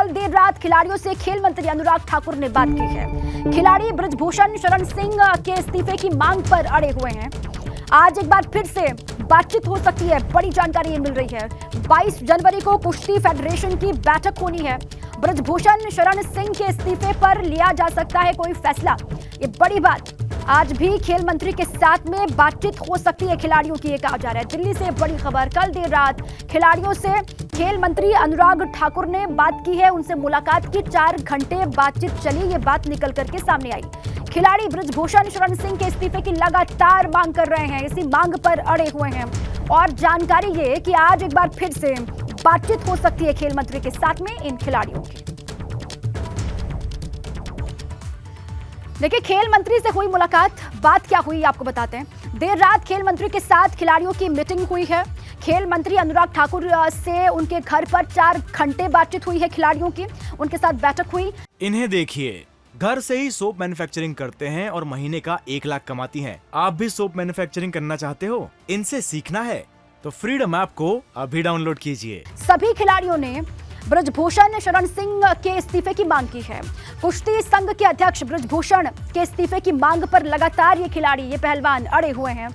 कल देर रात खिलाड़ियों से खेल मंत्री अनुराग ठाकुर ने बात की है। खिलाड़ी बृजभूषण शरण सिंह के इस्तीफे की मांग पर अड़े हुए हैं। आज एक बार फिर से बातचीत हो सकती है, बड़ी जानकारी ये मिल रही है। 22 जनवरी को कुश्ती फेडरेशन की बैठक होनी है। बृजभूषण शरण सिंह के इस्तीफे पर लिया जा सकता है कोई फैसला, ये बड़ी बात। आज भी खेल मंत्री के साथ में बातचीत हो सकती है खिलाड़ियों की, ये कहा जा रहा है। दिल्ली से बड़ी खबर, कल देर रात खिलाड़ियों से खेल मंत्री अनुराग ठाकुर ने बात की है। उनसे मुलाकात की, 4 घंटे बातचीत चली, ये बात निकल करके सामने आई। खिलाड़ी बृजभूषण शरण सिंह के इस्तीफे की लगातार मांग कर रहे हैं, इसी मांग पर अड़े हुए हैं। और जानकारी ये कि आज एक बार फिर से बातचीत हो सकती है खेल मंत्री के साथ में इन खिलाड़ियों की। देखिए, खेल मंत्री से हुई मुलाकात, बात क्या हुई आपको बताते हैं। देर रात खेल मंत्री के साथ खिलाड़ियों की मीटिंग हुई है। खेल मंत्री अनुराग ठाकुर से उनके घर पर 4 घंटे बातचीत हुई है खिलाड़ियों की, उनके साथ बैठक हुई। इन्हें देखिए, घर से ही सोप मैन्युफैक्चरिंग करते हैं और महीने का 1 लाख कमाती हैं। आप भी सोप मैन्युफैक्चरिंग करना चाहते हो, इनसे सीखना है तो फ्रीडम ऐप को अभी डाउनलोड कीजिए। सभी खिलाड़ियों ने बृजभूषण शरण सिंह के इस्तीफे की मांग की है। कुश्ती संघ के अध्यक्ष बृजभूषण के इस्तीफे की मांग पर लगातार ये खिलाड़ी, ये पहलवान अड़े हुए हैं।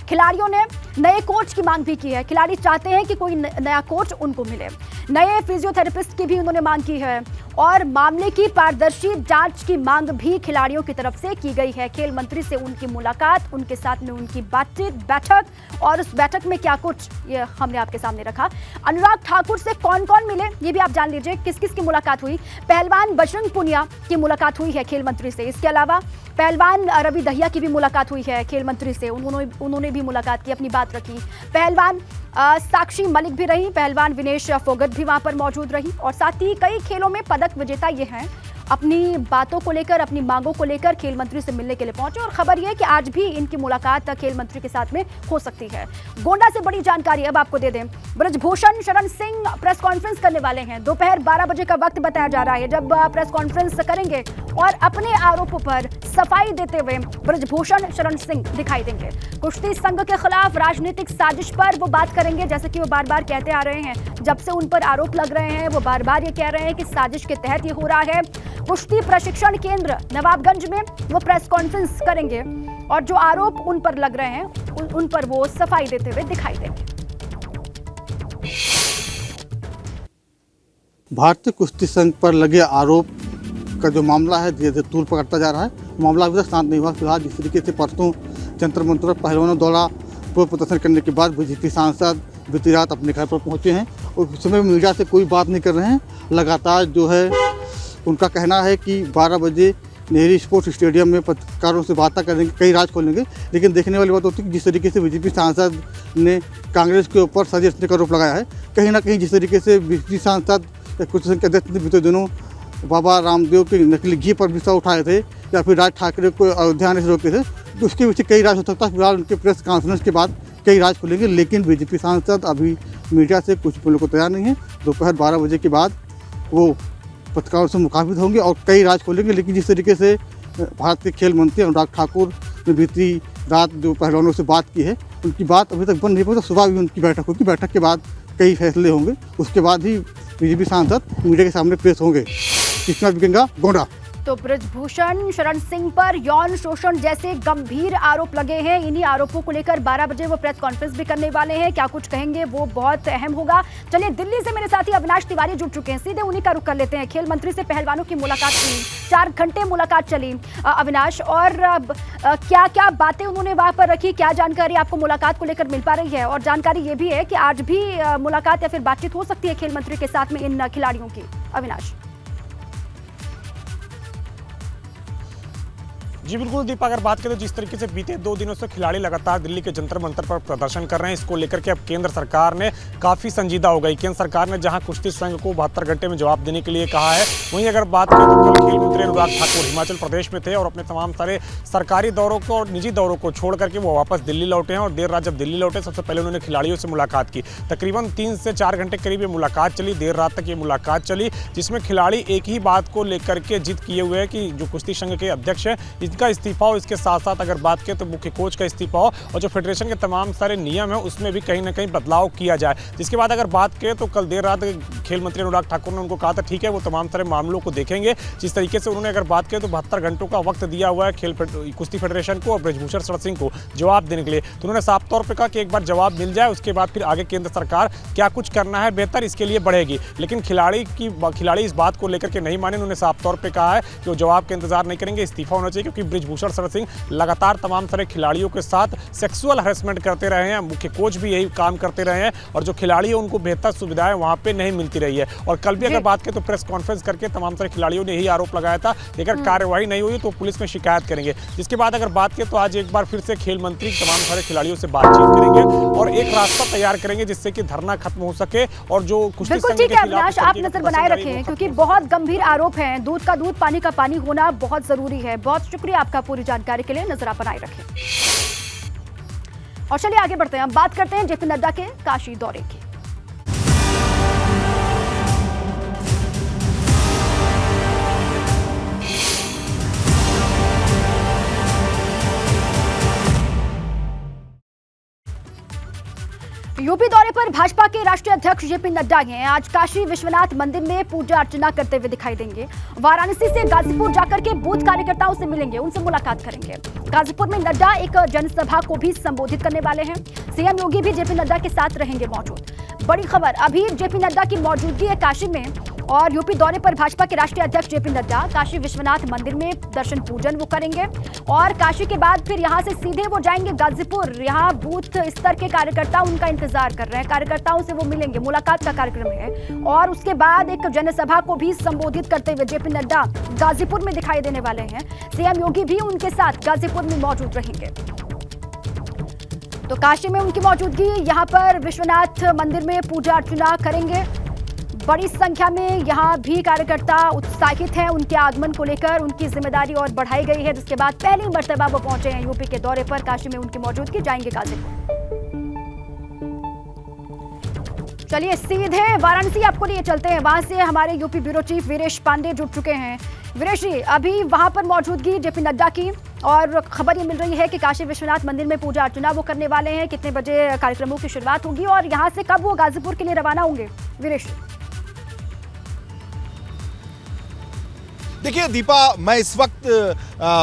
खिलाड़ियों ने नए कोच की मांग भी की है। खिलाड़ी चाहते हैं कि कोई नया कोच उनको मिले। नए फिजियोथेरेपिस्ट की भी उन्होंने मांग की है और मामले की पारदर्शी जांच की मांग भी खिलाड़ियों की तरफ से की गई है। खेल मंत्री से उनकी मुलाकात, उनके साथ में उनकी बातचीत, बैठक, और उस बैठक में क्या कुछ, ये हमने आपके सामने रखा। अनुराग ठाकुर से कौन कौन मिले, ये भी आप जान लीजिए, किस किस की मुलाकात हुई। पहलवान बजरंग पुनिया की मुलाकात हुई है खेल मंत्री से। इसके अलावा पहलवान रवि दहिया की भी मुलाकात हुई है खेल मंत्री से, उन्होंने भी मुलाकात की, अपनी बात रखी। पहलवान साक्षी मलिक भी रही, पहलवान विनेश फोगट भी वहां पर मौजूद रही, और साथ ही कई खेलों में पदक विजेता ये हैं, अपनी बातों को लेकर, अपनी मांगों को लेकर खेल मंत्री से मिलने के लिए पहुंचे। और खबर यह है कि आज भी इनकी मुलाकात खेल मंत्री के साथ में हो सकती है। गोंडा से बड़ी जानकारी अब आपको दे दें। बृजभूषण शरण सिंह प्रेस कॉन्फ्रेंस करने वाले हैं। दोपहर 12 बजे का वक्त बताया जा रहा है जब प्रेस कॉन्फ्रेंस करेंगे और अपने आरोपों पर सफाई देते हुए बृजभूषण शरण सिंह दिखाई देंगे। कुश्ती संघ के खिलाफ राजनीतिक साजिश पर वो बात करेंगे, जैसे कि वो बार बार कहते आ रहे हैं। जब से उन पर आरोप लग रहे हैं, वो बार बार ये कह रहे हैं कि साजिश के तहत ये हो रहा है। कुश्ती प्रशिक्षण केंद्र नवाबगंज में वो प्रेस कॉन्फ्रेंस करेंगे और जो आरोप उन पर लग रहे हैं उन पर वो सफाई देते हुए दिखाई देंगे। भारतीय कुश्ती संघ पर लगे आरोप का जो मामला है धीरे धीरे तूल पकड़ता जा रहा है। मामला अभी तक शांत नहीं हुआ। फिलहाल जिस तरीके से परसों जंतर मंतर पहलवानों द्वारा पूर्व प्रदर्शन करने के बाद बीजेपी सांसद बीती रात अपने घर पर पहुंचे हैं और उस समय मीडिया से कोई बात नहीं कर रहे हैं। लगातार जो है उनका कहना है कि 12 बजे नेहरू स्पोर्ट्स स्टेडियम में पत्रकारों से वार्ता करेंगे, कई राज खोलेंगे। लेकिन देखने वाली बात होती है कि जिस तरीके से बीजेपी सांसद ने कांग्रेस के ऊपर साजिश रचने का आरोप लगाया है, कहीं ना कहीं जिस तरीके से बीजेपी सांसद कुछ संघ के अध्यक्ष ने बीते दिनों बाबा रामदेव के नकली घी पर भी सवाल उठाए थे या फिर राज ठाकरे को अयोध्या आने से रोके थे, तो उसके पीछे कई राज हो सकता है। फिलहाल उनके प्रेस कॉन्फ्रेंस के बाद कई राज खुलेंगे, लेकिन बीजेपी सांसद अभी मीडिया से कुछ बोलने को तैयार नहीं है। दोपहर 12 बजे के बाद वो पत्रकारों से मुखातिब होंगे और कई राज खोलेंगे। लेकिन जिस तरीके से भारत के खेल मंत्री अनुराग ठाकुर ने बीती रात जो पहलवानों से बात की है, उनकी बात अभी तक बंद नहीं पहुंची। सुबह भी उनकी बैठक होगी, बैठक के बाद कई फैसले होंगे, उसके बाद ही बीजेपी सांसद मीडिया के सामने पेश होंगे। कितना बिकेगा गोंडा। तो बृजभूषण शरण सिंह पर यौन शोषण जैसे गंभीर आरोप लगे हैं। इन्हीं आरोपों को लेकर 12 बजे वो प्रेस कॉन्फ्रेंस भी करने वाले हैं। क्या कुछ कहेंगे वो बहुत अहम होगा। चलिए, दिल्ली से मेरे साथी अविनाश तिवारी जुड़ चुके हैं, सीधे उन्हीं का रुख कर लेते हैं। खेल मंत्री से पहलवानों की मुलाकात हुई, 4 घंटे मुलाकात चली अविनाश, और क्या क्या बातें उन्होंने वहां पर रखी, क्या जानकारी आपको मुलाकात को लेकर मिल पा रही है। और जानकारी ये भी है कि आज भी मुलाकात या फिर बातचीत हो सकती है खेल मंत्री के साथ में इन खिलाड़ियों की। अविनाश। जी बिल्कुल दीपा, अगर बात करें तो जिस तरीके से बीते 2 दिनों से खिलाड़ी लगातार दिल्ली के जंतर मंतर पर प्रदर्शन कर रहे हैं, इसको लेकर के अब केंद्र सरकार ने काफ़ी संजीदा हो गई। केंद्र सरकार ने जहां कुश्ती संघ को 72 घंटे में जवाब देने के लिए कहा है, वहीं अगर बात करें तो कल खेल मंत्री अनुराग ठाकुर हिमाचल प्रदेश में थे और अपने तमाम सारे सरकारी दौरों को और निजी दौरों को छोड़ करके वो वापस दिल्ली लौटे हैं। और देर रात जब दिल्ली लौटे, सबसे पहले उन्होंने खिलाड़ियों से मुलाकात की। तकरीबन 3 से 4 घंटे करीब ये मुलाकात चली, देर रात तक ये मुलाकात चली, जिसमें खिलाड़ी एक ही बात को लेकर के जिद किए हुए हैं कि जो कुश्ती संघ के अध्यक्ष हैं, खुद का इस्तीफा हो, इसके साथ साथ अगर बात करें तो मुख्य कोच का इस्तीफा हो और जो फेडरेशन के तमाम सारे नियम है उसमें भी कहीं ना कहीं बदलाव किया जाए। जिसके बाद अगर बात करें तो कल देर रात खेल मंत्री अनुराग ठाकुर ने उनको कहा था ठीक है वो तमाम सारे मामलों को देखेंगे। जिस तरीके से उन्होंने अगर बात करें तो 72 घंटों का वक्त दिया हुआ है कुश्ती फेडरेशन को और ब्रजभूषण शरण सिंह को जवाब देने के लिए, तो उन्होंने साफ तौर पर कहा कि एक बार जवाब मिल जाए उसके बाद फिर आगे केंद्र सरकार क्या कुछ करना है बेहतर इसके लिए बढ़ेगी। लेकिन खिलाड़ी इस बात को लेकर के नहीं माने। उन्होंने साफ तौर पे कहा है कि वो जवाब का इंतजार नहीं करेंगे, इस्तीफा होना चाहिए, क्योंकि ब्रजभूषण शरण सिंह लगातार तमाम सारे खिलाड़ियों के साथ सेक्सुअल हरेसमेंट करते रहे हैं। मुख्य कोच भी यही काम करते रहे हैं और जो खिलाड़ी है उनको बेहतर सुविधाएं वहां पे नहीं मिलती रही है। और कल भी अगर बात करें तो प्रेस कॉन्फ्रेंस करके तमाम सारे खिलाड़ियों ने यही आरोप लगाया था कि अगर कार्रवाई नहीं हुई तो पुलिस में शिकायत करेंगे। जिसके बाद अगर बात करें तो आज एक बार फिर से खेल मंत्री तमाम सारे खिलाड़ियों से बातचीत करेंगे और एक रास्ता तैयार करेंगे जिससे कि धरना खत्म हो सके और जो कुश्ती संघ के खिलाफ आप नजर बनाए रखें क्योंकि बहुत गंभीर आरोप हैं। दूध का दूध पानी का पानी होना बहुत जरूरी है। बहुत शुक्रिया आपका पूरी जानकारी के लिए। नजर आप बनाए रखें और चलिए आगे बढ़ते हैं। हम बात करते हैं जेपी नड्डा के काशी दौरे की। यूपी दौरे पर भाजपा के राष्ट्रीय अध्यक्ष जेपी नड्डा हैं। आज काशी विश्वनाथ मंदिर में पूजा अर्चना करते हुए दिखाई देंगे। वाराणसी से गाजीपुर जाकर के बूथ कार्यकर्ताओं से मिलेंगे, उनसे मुलाकात करेंगे। गाजीपुर में नड्डा एक जनसभा को भी संबोधित करने वाले हैं। सीएम योगी भी जेपी नड्डा के साथ रहेंगे मौजूद। बड़ी खबर, अभी जेपी नड्डा की मौजूदगी है काशी में और यूपी दौरे पर भाजपा के राष्ट्रीय अध्यक्ष जेपी नड्डा काशी विश्वनाथ मंदिर में दर्शन पूजन वो करेंगे और काशी के बाद फिर यहां से सीधे वो जाएंगे गाजीपुर। यहां बूथ स्तर के कार्यकर्ता उनका इंतजार कर रहे हैं, कार्यकर्ताओं से वो मिलेंगे, मुलाकात का कार्यक्रम है और उसके बाद एक जनसभा को भी संबोधित करते हुए जेपी नड्डा गाजीपुर में दिखाई देने वाले हैं। सीएम योगी भी उनके साथ गाजीपुर में मौजूद रहेंगे। तो काशी में उनकी मौजूदगी, यहां पर विश्वनाथ मंदिर में पूजा अर्चना करेंगे। बड़ी संख्या में यहां भी कार्यकर्ता उत्साहित हैं उनके आगमन को लेकर। उनकी जिम्मेदारी और बढ़ाई गई है, जिसके बाद पहली मर्तबा वो पहुंचे हैं यूपी के दौरे पर। काशी में उनकी मौजूदगी, जाएंगे गाजीपुर। चलिए सीधे वाराणसी आपको लिए चलते हैं। वहां से हमारे UP bureau chief Viresh Pandey जुड़ चुके हैं। वीरेश जी, अभी वहां पर मौजूदगी जेपी नड्डा की और खबर ये मिल रही है कि काशी विश्वनाथ मंदिर में पूजा अर्चना वो करने वाले हैं। कितने बजे कार्यक्रमों की शुरुआत होगी और यहाँ से कब वो गाजीपुर के लिए रवाना होंगे? वीरेश, देखिए दीपा, मैं इस वक्त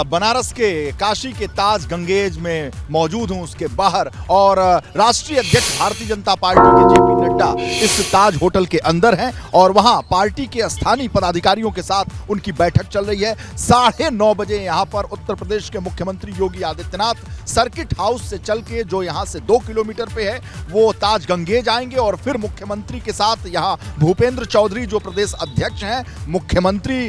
बनारस के काशी के ताज गंगेज में मौजूद हूं, उसके बाहर, और राष्ट्रीय अध्यक्ष भारतीय जनता पार्टी के जेपी नड्डा इस ताज होटल के अंदर हैं और वहां पार्टी के स्थानीय पदाधिकारियों के साथ उनकी बैठक चल रही है। 9:30 बजे यहां पर उत्तर प्रदेश के मुख्यमंत्री योगी आदित्यनाथ सर्किट हाउस से चल के, जो यहां से 2 किलोमीटर पे है, वो ताज गंगेज आएंगे और फिर मुख्यमंत्री के साथ यहां भूपेंद्र चौधरी जो प्रदेश अध्यक्ष हैं, मुख्यमंत्री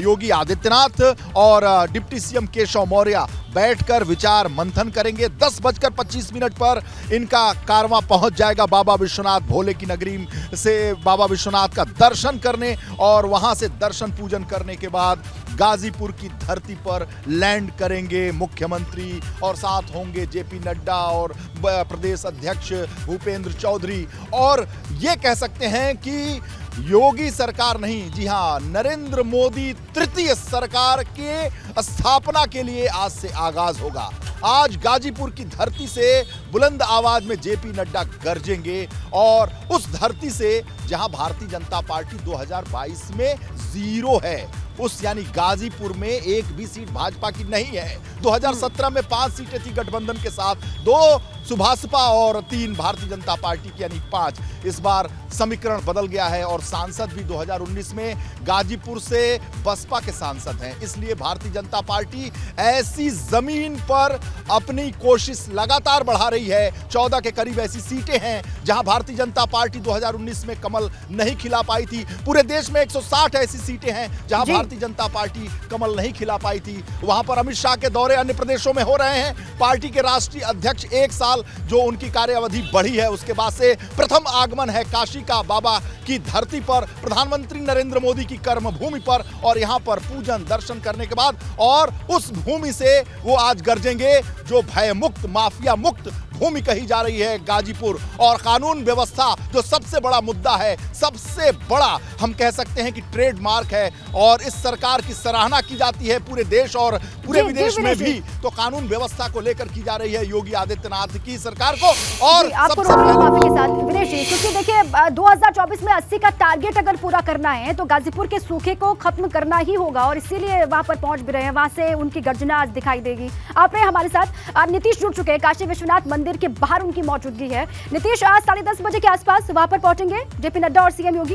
योगी आदित्यनाथ और डिप्टी सीएम केशव मौर्य बैठकर विचार मंथन करेंगे। 10:25 पर इनका कारवां पहुंच जाएगा बाबा विश्वनाथ, भोले की नगरी से बाबा विश्वनाथ का दर्शन करने और वहां से दर्शन पूजन करने के बाद गाजीपुर की धरती पर लैंड करेंगे मुख्यमंत्री और साथ होंगे जेपी नड्डा और प्रदेश अध्यक्ष भूपेंद्र चौधरी। और ये कह सकते हैं कि योगी सरकार नहीं, जी हां, नरेंद्र मोदी तृतीय सरकार के स्थापना के लिए आज से आगाज होगा। आज गाजीपुर की धरती से बुलंद आवाज में जेपी नड्डा गरजेंगे और उस धरती से जहां भारतीय जनता पार्टी 2022 में 0 है, उस यानी गाजीपुर में एक भी सीट भाजपा की नहीं है। 2017 में 5 सीटें थी गठबंधन के साथ, 2 सुभाषपा और 3 भारतीय जनता पार्टी की यानी 5। इस बार समीकरण बदल गया है और सांसद भी 2019 में गाजीपुर से बसपा के सांसद हैं। इसलिए भारतीय जनता पार्टी ऐसी जमीन पर अपनी कोशिश लगातार बढ़ा रही है। 14 के करीब ऐसी सीटें हैं जहां भारतीय जनता पार्टी 2019 में कमल नहीं खिला पाई थी। पूरे देश में 160 ऐसी सीटें हैं जहां भारतीय जनता पार्टी कमल नहीं खिला पाई थी। वहां पर अमित शाह के दौरे अन्य प्रदेशों में हो रहे हैं। पार्टी के राष्ट्रीय अध्यक्ष 1 साल जो उनकी कार्यावधि बढ़ी है उसके बाद से प्रथम आगमन है काशी का बाबा की धरती पर, प्रधानमंत्री नरेंद्र मोदी की कर्मभूमि पर, और यहां पर पूजन दर्शन करने के बाद और उस भूमि से वो आज गरजेंगे जो भय मुक्त, माफिया मुक्त भूमि कही जा रही है गाजीपुर। और कानून व्यवस्था जो सबसे बड़ा मुद्दा है, सबसे बड़ा हम कह सकते हैं कि ट्रेडमार्क है, और इस सरकार की सराहना की जाती है पूरे देश और पूरे विदेश में भी। तो कानून व्यवस्था को लेकर की जा रही है योगी आदित्यनाथ की सरकार को। और आपको सबसे रोक रही हूं पहले माफी के साथ विनेश जी, क्योंकि देखिए 2024 में 80 का टारगेट अगर पूरा करना है तो गाजीपुर के सूखे को खत्म करना ही होगा, और इसीलिए वहां पर पहुंच भी रहे हैं। वहां से उनकी गर्जना आज दिखाई देगी। आप रहे हमारे साथ नीतीश जुड़ चुके हैं, काशी विश्वनाथ मंदिर के बाहर उनकी मौजूदगी है। नीतीश, आज 10:30 बजे के आसपास वहां पर पहुंचेंगे जेपी नड्डा और सीएम योगी,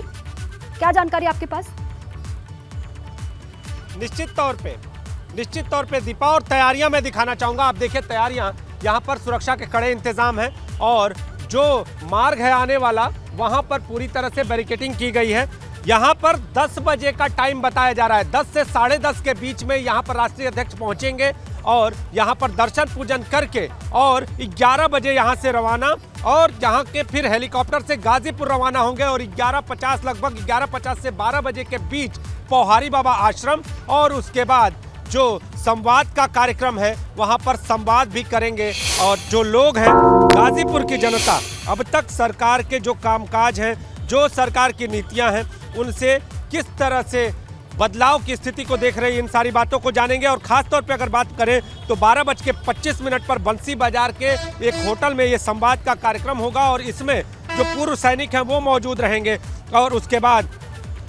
क्या जानकारी आपके पास? निश्चित तौर पे दीपा, और तैयारियां मैं दिखाना चाहूंगा। आप देखिए तैयारियां, यहाँ पर सुरक्षा के कड़े इंतजाम हैं, और जो मार्ग है आने वाला वहां पर पूरी तरह से बैरिकेडिंग की गई है। यहाँ पर 10 बजे का टाइम बताया जा रहा है। 10 से 10:30 के बीच में यहाँ पर राष्ट्रीय अध्यक्ष पहुंचेंगे, और यहाँ पर दर्शन पूजन करके और 11 बजे यहाँ से रवाना, और यहाँ के फिर हेलीकॉप्टर से गाजीपुर रवाना होंगे, और 11:50 लगभग 11:50 से 12 बजे के बीच पौहारी बाबा आश्रम, और उसके बाद जो संवाद का कार्यक्रम है वहां पर संवाद भी करेंगे। और जो लोग हैं, गाजीपुर की जनता अब तक सरकार के जो कामकाज हैं, जो सरकार की नीतियां हैं, उनसे किस तरह से बदलाव की स्थिति को देख रही है, इन सारी बातों को जानेंगे। और खास तौर पे अगर बात करें तो 12:25 पर बंसी बाजार के एक होटल में ये संवाद का कार्यक्रम होगा, और इसमें जो पूर्व सैनिक हैं वो मौजूद रहेंगे, और उसके बाद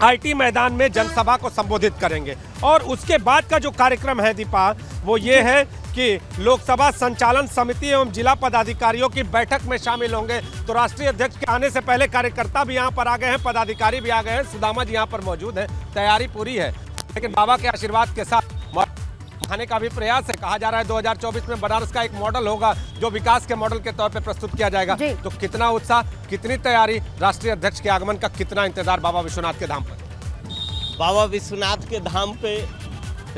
आईटी मैदान में जनसभा को संबोधित करेंगे। और उसके बाद का जो कार्यक्रम है दीपा, वो ये है कि लोकसभा संचालन समिति एवं जिला पदाधिकारियों की बैठक में शामिल होंगे। तो राष्ट्रीय अध्यक्ष के आने से पहले कार्यकर्ता भी यहाँ पर आ गए हैं, पदाधिकारी भी आ गए हैं, सुदामा जी यहाँ पर मौजूद हैं, तैयारी पूरी है। लेकिन बाबा के आशीर्वाद के साथ खाने का भी प्रयास है। कहा जा रहा है 2024 में बनारस का एक मॉडल होगा जो विकास के मॉडल के तौर पे प्रस्तुत किया जाएगा। तो कितना उत्साह, कितनी तैयारी, राष्ट्रीय अध्यक्ष के आगमन का कितना इंतजार बाबा विश्वनाथ के धाम पर? बाबा विश्वनाथ के धाम पे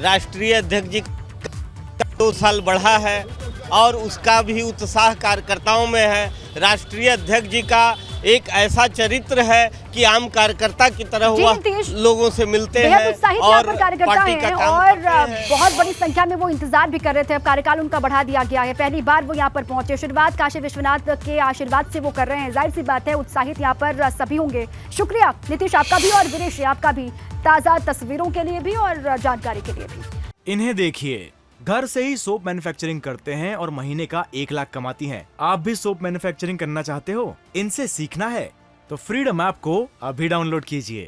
राष्ट्रीय अध्यक्ष जी 2 साल बढ़ा है, और उसका भी उत्साह कार्यकर्ताओं में है। राष्ट्रीय अध्यक्ष जी का एक ऐसा चरित्र है कि आम कार्यकर्ता की तरह हुआ लोगों से मिलते हैं और पार्टी का काम और करते हैं। बहुत बड़ी संख्या में वो इंतजार भी कर रहे थे। अब कार्यकाल उनका बढ़ा दिया गया है, पहली बार वो यहाँ पर पहुंचे। शुरुआत काशी विश्वनाथ के आशीर्वाद से वो कर रहे हैं, जाहिर सी बात है उत्साहित यहाँ पर सभी होंगे। शुक्रिया नीतीश आपका भी, और विनेश आपका भी, ताज़ा तस्वीरों के लिए भी और जानकारी के लिए भी। इन्हें देखिए, घर से ही सोप मैन्युफैक्चरिंग करते हैं और महीने का 1 लाख कमाती हैं। आप भी सोप मैन्युफैक्चरिंग करना चाहते हो? इनसे सीखना है तो फ्रीडम ऐप को अभी डाउनलोड कीजिए।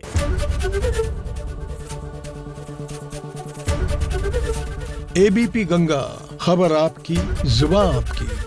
एबीपी गंगा, खबर आपकी, जुबान आपकी।